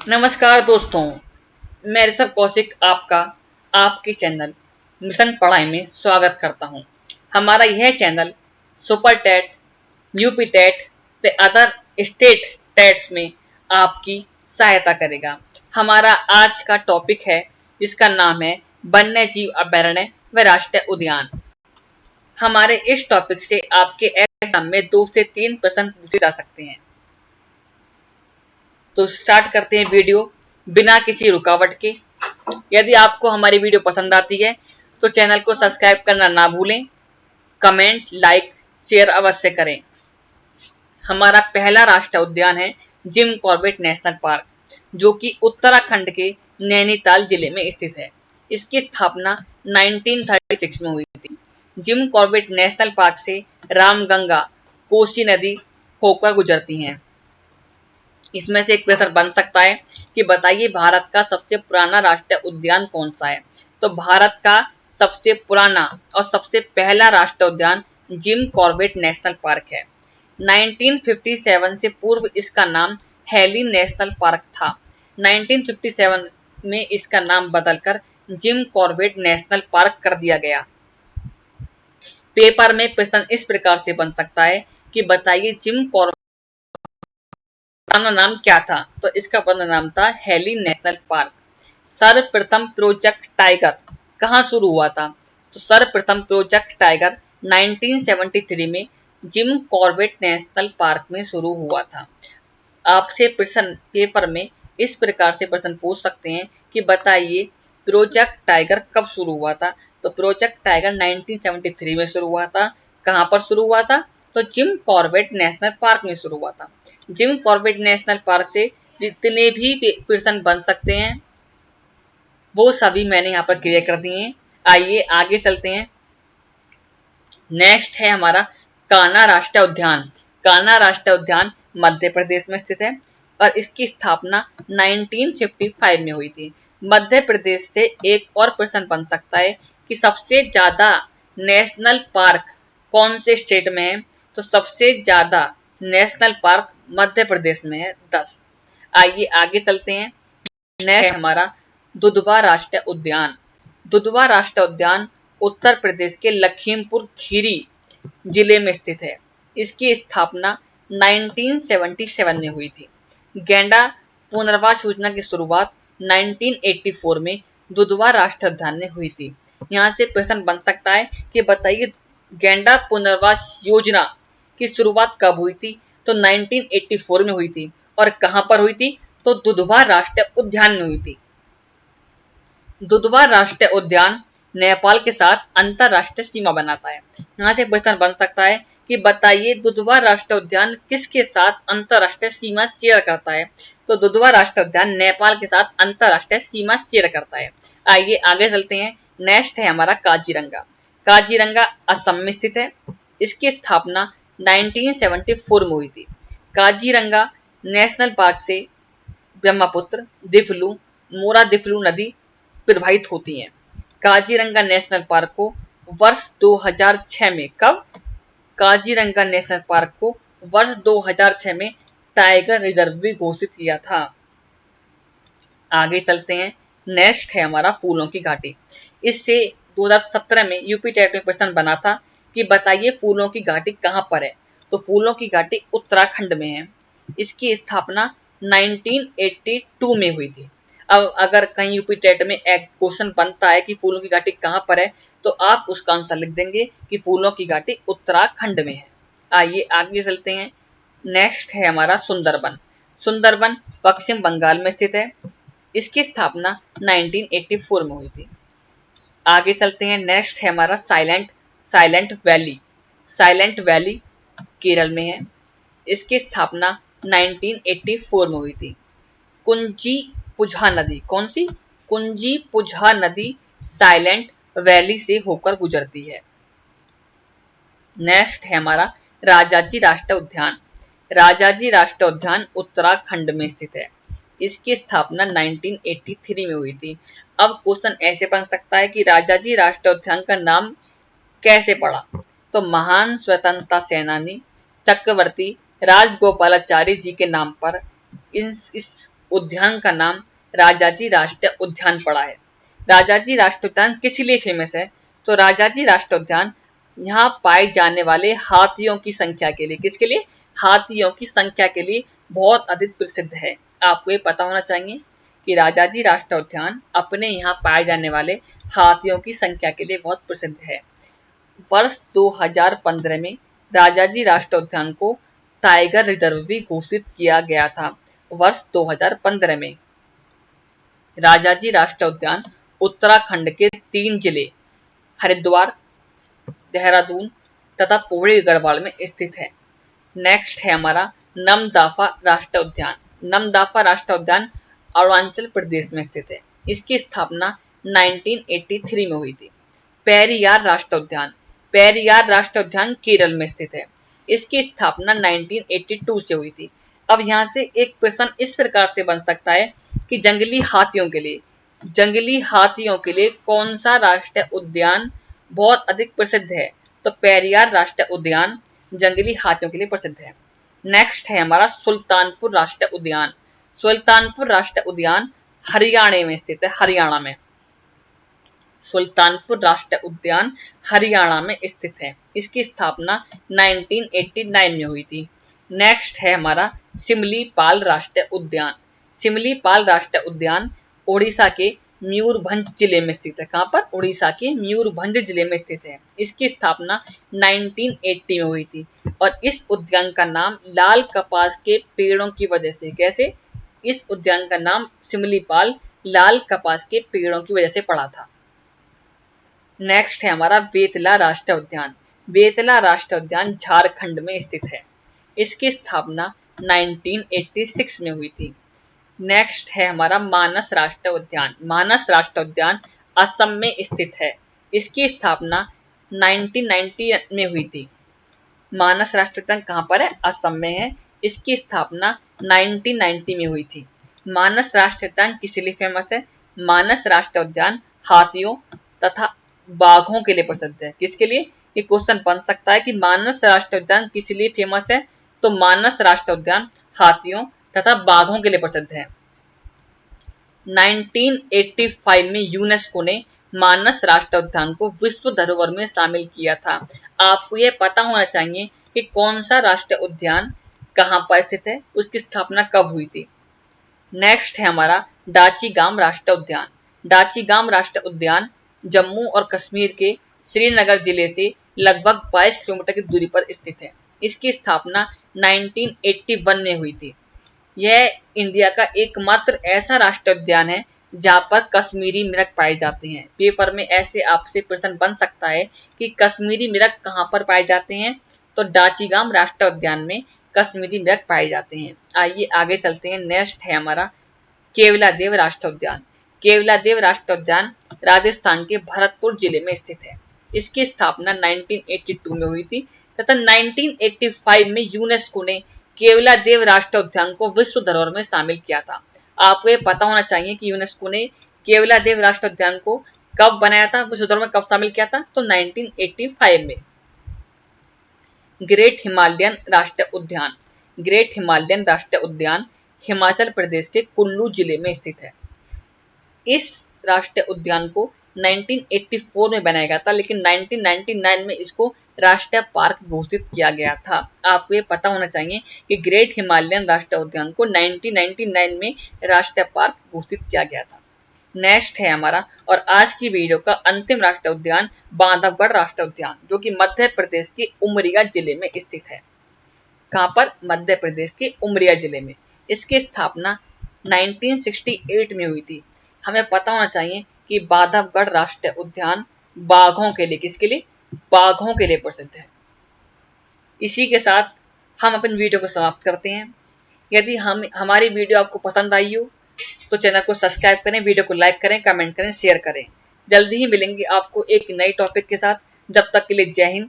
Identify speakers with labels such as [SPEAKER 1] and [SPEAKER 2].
[SPEAKER 1] नमस्कार दोस्तों, मैं ऋषभ कौशिक आपका आपके चैनल मिशन पढ़ाई में स्वागत करता हूं। हमारा यह channel super TET, UP TET व अदर स्टेट टेट्स में आपकी सहायता करेगा। हमारा आज का टॉपिक है जिसका नाम है वन्य जीव अभयारण्य व राष्ट्रीय उद्यान। हमारे इस टॉपिक से आपके एग्जाम में 2 से 3 प्रश्न पूछे जा सकते हैं। तो स्टार्ट करते हैं वीडियो बिना किसी रुकावट के। यदि आपको हमारी वीडियो पसंद आती है तो चैनल को सब्सक्राइब करना ना भूलें, कमेंट, लाइक, शेयर अवश्य करें। हमारा पहला राष्ट्रीय उद्यान है जिम कॉर्बेट नेशनल पार्क, जो कि उत्तराखंड के नैनीताल जिले में स्थित है। इसकी स्थापना 1936 में हुई थी। जिम कॉर्बेट नेशनल पार्क से रामगंगा, कोसी नदी होकर गुजरती हैं। इसमें से एक प्रश्न बन सकता है कि बताइए भारत का सबसे पुराना राष्ट्रीय उद्यान कौन सा है। तो भारत का सबसे पुराना और सबसे पहला राष्ट्रीय उद्यान जिम कॉर्बेट नेशनल पार्क है। 1957 से पूर्व इसका नाम हेली नेशनल पार्क था। 1957 में इसका नाम बदलकर जिम कॉर्बेट नेशनल पार्क कर दिया गया। पेपर में प्रश्न इस प्रकार से बन सकता है कि बताइए जिम कॉर्बेट पुराना नाम क्या था। तो इसका पुराना नाम था हेली नेशनल पार्क। सर्वप्रथम प्रोजेक्ट टाइगर कहाँ शुरू हुआ था। तो सर्वप्रथम प्रोजेक्ट टाइगर 1973 में जिम कॉर्बेट नेशनल पार्क में शुरू हुआ था। आपसे प्रश्न पेपर में इस प्रकार से प्रश्न पूछ सकते हैं कि बताइए प्रोजेक्ट टाइगर कब शुरू हुआ था। तो प्रोजेक्ट टाइगर 1973 में शुरू हुआ था। कहाँ पर शुरू हुआ था। तो जिम कॉर्बेट नेशनल पार्क में शुरू हुआ था। जिम कॉर्बेट नेशनल पार्क से जितने भी प्रश्न बन सकते हैं वो सभी मैंने यहाँ पर क्लियर कर दिए हैं। आइए आगे चलते हैं। नेक्स्ट है हमारा कान्हा राष्ट्रीय उद्यान। कान्हा राष्ट्रीय उद्यान मध्य प्रदेश में स्थित है और इसकी स्थापना 1955 में हुई थी। मध्य प्रदेश से एक और प्रश्न बन सकता है कि सबसे ज्यादा नेशनल पार्क कौन से स्टेट में है। तो सबसे ज्यादा नेशनल पार्क मध्य प्रदेश में है, 10। आइए आगे चलते हैं। नेक्स्ट है हमारा दुधवा राष्ट्रीय उद्यान। दुधवा राष्ट्रीय उद्यान उत्तर प्रदेश के लखीमपुर खीरी जिले में स्थित है। इसकी स्थापना 1977 में हुई थी। गैंडा पुनर्वास योजना की शुरुआत 1984 में दुधवा राष्ट्रीय उद्यान में हुई थी। यहाँ से प्रश्न बन सकता है कि बताइए गैंडा पुनर्वास योजना की शुरुआत कब हुई थी। तो 1984 में हुई थी और कहां पर हुई थी। तो दुधवा राष्ट्रीय उद्यान में हुई थी। दुधवा राष्ट्रीय उद्यान नेपाल के साथ अंतरराष्ट्रीय सीमा बनाता है। यहाँ से प्रश्न बन सकता है कि बताइए दुधवा राष्ट्रीय उद्यान किसके साथ अंतरराष्ट्रीय सीमा शेयर करता है। तो दुधवा राष्ट्रीय उद्यान नेपाल के साथ अंतरराष्ट्रीय सीमा शेयर करता है। आइए आगे चलते हैं। नेक्स्ट है हमारा काजीरंगा। काजीरंगा असम में स्थित है। इसकी स्थापना 1974 में हुई थी। काजीरंगा नेशनल पार्क से ब्रह्मपुत्र, दिफलू, मोरा दिफलू नदी प्रवाहित होती हैं। काजीरंगा नेशनल पार्क को वर्ष 2006 में काजीरंगा नेशनल पार्क को वर्ष 2006 में टाइगर रिजर्व भी घोषित किया था। आगे चलते हैं। नेक्स्ट है हमारा फूलों की घाटी। इससे 2017 में यूपी टेट में प्रश्न बना था कि बताइए फूलों की घाटी कहाँ पर है। तो फूलों की घाटी उत्तराखंड में है। इसकी स्थापना 1982 में हुई थी। अब अगर कहीं यूपी टेट में एक क्वेश्चन बनता है कि फूलों की घाटी कहाँ पर है तो आप उसका आंसर लिख देंगे कि फूलों की घाटी उत्तराखंड में है। आइए आगे चलते हैं। नेक्स्ट है हमारा सुंदरबन। सुंदरबन पश्चिम बंगाल में स्थित है। इसकी स्थापना 1984 में हुई थी। आगे चलते हैं। नेक्स्ट है हमारा silent valley. Silent valley Kerala में है। इसकी स्थापना 1984 में हुई थी। कुंजी पुझा नदी, कौन सी। कुंजी पुझा नदी साइलेंट वैली से होकर गुजरती है। नेक्स्ट है हमारा राजाजी राष्ट्रीय उद्यान। राजाजी राष्ट्रीय उद्यान उत्तराखंड में स्थित है। इसकी स्थापना 1983 में हुई थी। अब क्वेश्चन ऐसे बन सकता है कि राजाजी राष्ट्रीय उद्यान का नाम कैसे पड़ा। तो महान स्वतंत्रता सेनानी चक्रवर्ती राजगोपालाचारी जी के नाम पर इस उद्यान का नाम राजाजी राष्ट्रीय उद्यान पड़ा है। राजाजी राष्ट्रीय उद्यान किस लिए फेमस है? तो राजाजी राष्ट्रीय उद्यान यहाँ पाए जाने वाले हाथियों की संख्या के लिए, किसके लिए? हाथियों की संख्या के लिए बहुत अधिक प्रसिद्ध है। आपको ये पता होना चाहिए कि राजाजी राष्ट्रीय उद्यान अपने यहाँ पाए जाने वाले हाथियों की संख्या के लिए बहुत प्रसिद्ध है। वर्ष 2015 में राजाजी राष्ट्रीय उद्यान को टाइगर रिजर्व भी घोषित किया गया था। वर्ष 2015 में राजाजी राष्ट्रीय उद्यान उत्तराखंड के 3 जिले हरिद्वार, देहरादून तथा पौड़ी गढ़वाल में स्थित है। नेक्स्ट है हमारा नमदफा राष्ट्रीय उद्यान। नमदफा राष्ट्रीय उद्यान अरुणाचल प्रदेश में स्थित है। इसकी स्थापना 1983 में हुई थी। पेरियार राष्ट्रीय उद्यान। पेरियार राष्ट्रीय उद्यान केरल में स्थित है। इसकी स्थापना 1982 से हुई थी। अब यहाँ से एक प्रश्न इस प्रकार से बन सकता है कि जंगली हाथियों के लिए कौन सा राष्ट्रीय उद्यान बहुत अधिक प्रसिद्ध है? तो पेरियार राष्ट्रीय उद्यान जंगली हाथियों के लिए प्रसिद्ध है। नेक्स्ट है हमारा सुल्तानपुर राष्ट्रीय उद्यान। सुल्तानपुर राष्ट्रीय उद्यान हरियाणा में स्थित है। हरियाणा में सुल्तानपुर राष्ट्रीय उद्यान हरियाणा में स्थित है। इसकी स्थापना 1989 में हुई थी। नेक्स्ट है हमारा सिमलीपाल राष्ट्रीय उद्यान। सिमलीपाल राष्ट्रीय उद्यान ओडिशा के मयूरभंज जिले में स्थित है। कहाँ पर? उड़ीसा के मयूरभंज जिले में स्थित है। इसकी स्थापना 1980 में हुई थी और इस उद्यान का नाम लाल कपास के पेड़ों की वजह से, कैसे? इस उद्यान का नाम सिमलीपाल लाल कपास के पेड़ों की वजह से पड़ा था। नेक्स्ट है हमारा बेतला राष्ट्रीय उद्यान। बेतला राष्ट्रीय उद्यान झारखंड में स्थित है। इसकी स्थापना 1986 में हुई थी। नेक्स्ट है हमारा मानस राष्ट्रीय उद्यान। मानस राष्ट्रीय उद्यान असम में स्थित है। इसकी स्थापना 1990 में हुई थी। मानस राष्ट्रीय उद्यान कहाँ पर है? असम में है। इसकी स्थापना 1990 में हुई थी। मानस राष्ट्रीय उद्यान किस लिए फेमस है? मानस राष्ट्रीय उद्यान हाथियों तथा बाघों के लिए प्रसिद्ध है। किसके लिए? ये क्वेश्चन बन सकता है कि मानस राष्ट्रीय उद्यान किस लिए फेमस है? तो मानस राष्ट्रीय उद्यान हाथियों तथा बाघों के लिए प्रसिद्ध है। 1985 में यूनेस्को ने मानस राष्ट्रीय उद्यान को विश्व धरोहर में शामिल किया था। आपको यह पता होना चाहिए कि कौन सा राष्ट्रीय उद्यान कहाँ पर स्थित है, उसकी स्थापना कब हुई थी। नेक्स्ट है हमारा डाचीगाम राष्ट्रीय उद्यान। डाचीगाम राष्ट्रीय उद्यान जम्मू और कश्मीर के श्रीनगर जिले से लगभग 22 किलोमीटर की दूरी पर स्थित है। इसकी स्थापना 1981 में हुई थी। यह इंडिया का एकमात्र ऐसा राष्ट्रीय उद्यान है जहां पर कश्मीरी मिरग पाए जाते हैं। पेपर में ऐसे आपसे प्रश्न बन सकता है कि कश्मीरी मिरग कहां पर पाए जाते हैं? तो डाचीगाम राष्ट्रीय उद्यान में कश्मीरी मिरग पाए जाते हैं। आइए आगे चलते हैं। नेक्स्ट है हमारा केवलादेव राष्ट्रीय उद्यान। केवलादेव राष्ट्रीय उद्यान राजस्थान के भरतपुर जिले में स्थित है। इसकी स्थापना 1982 में हुई थी तथा 1985 में यूनेस्को ने केवलादेव राष्ट्रीय उद्यान को विश्व धरोहर में शामिल किया था। आपको ये पता होना चाहिए कि यूनेस्को ने केवलादेव राष्ट्रीय उद्यान को कब बनाया था, विश्व धरोहर में कब शामिल किया था? तो 1985 में। ग्रेट हिमालयन राष्ट्रीय उद्यान। ग्रेट हिमालयन राष्ट्रीय उद्यान हिमाचल प्रदेश के कुल्लू जिले में स्थित है। इस राष्ट्रीय उद्यान को 1984 में बनाया गया था, लेकिन 1999 में इसको राष्ट्रीय पार्क घोषित किया गया था। आपको ये पता होना चाहिए कि ग्रेट हिमालयन राष्ट्रीय उद्यान को 1999 में राष्ट्रीय पार्क घोषित किया गया था। नेक्स्ट है हमारा और आज की वीडियो का अंतिम राष्ट्रीय उद्यान बांधवगढ़ राष्ट्रीय उद्यान, जो कि मध्य प्रदेश के उमरिया जिले में स्थित है। कहाँ पर? मध्य प्रदेश के उमरिया जिले में। इसकी स्थापना 1968 में हुई थी। हमें पता होना चाहिए कि बांधवगढ़ राष्ट्रीय उद्यान बाघों के लिए, किसके लिए? बाघों के लिए प्रसिद्ध है। इसी के साथ हम अपनी वीडियो को समाप्त करते हैं। यदि हमारी वीडियो आपको पसंद आई हो तो चैनल को सब्सक्राइब करें, वीडियो को लाइक करें, कमेंट करें, शेयर करें। जल्दी ही मिलेंगे आपको एक नई टॉपिक के साथ। जब तक के लिए जय हिंद।